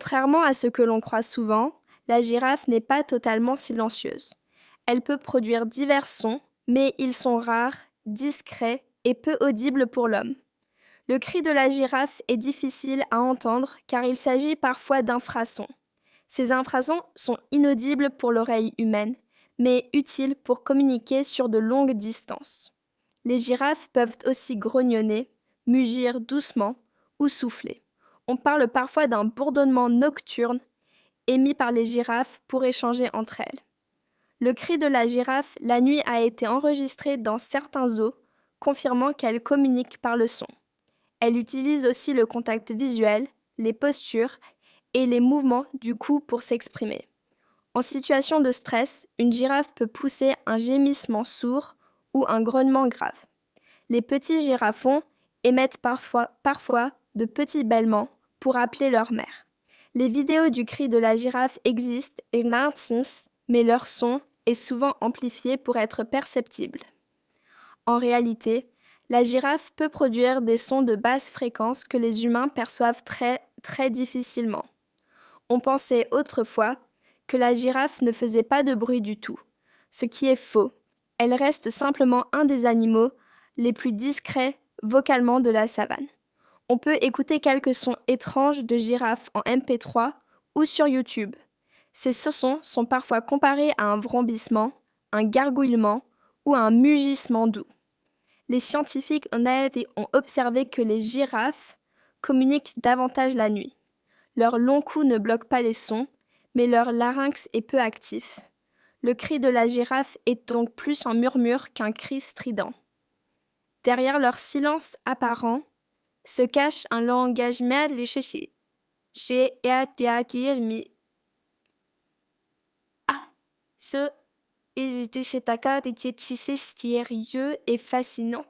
Contrairement à ce que l'on croit souvent, la girafe n'est pas totalement silencieuse. Elle peut produire divers sons, mais ils sont rares, discrets et peu audibles pour l'homme. Le cri de la girafe est difficile à entendre car il s'agit parfois d'infrasons. Ces infrasons sont inaudibles pour l'oreille humaine, mais utiles pour communiquer sur de longues distances. Les girafes peuvent aussi grognonner, mugir doucement ou souffler. On parle parfois d'un bourdonnement nocturne émis par les girafes pour échanger entre elles. Le cri de la girafe la nuit a été enregistré dans certains zoos, confirmant qu'elle communique par le son. Elle utilise aussi le contact visuel, les postures et les mouvements du cou pour s'exprimer. En situation de stress, une girafe peut pousser un gémissement sourd ou un grognement grave. Les petits girafons émettent parfois de petits bêlements pour appeler leur mère. Les vidéos du cri de la girafe existent et mais leur son est souvent amplifié pour être perceptible. En réalité, la girafe peut produire des sons de basse fréquence que les humains perçoivent très difficilement. On pensait autrefois que la girafe ne faisait pas de bruit du tout, ce qui est faux. Elle reste simplement un des animaux les plus discrets vocalement de la savane. On peut écouter quelques sons étranges de girafes en MP3 ou sur YouTube. Ces sons sont parfois comparés à un vrombissement, un gargouillement ou un mugissement doux. Les scientifiques ont observé que les girafes communiquent davantage la nuit. Leur long cou ne bloque pas les sons, mais leur larynx est peu actif. Le cri de la girafe est donc plus un murmure qu'un cri strident. Derrière leur silence apparent se cache un langage merveilleux. Ce hésiter cet accord était tissé mystérieux et fascinant.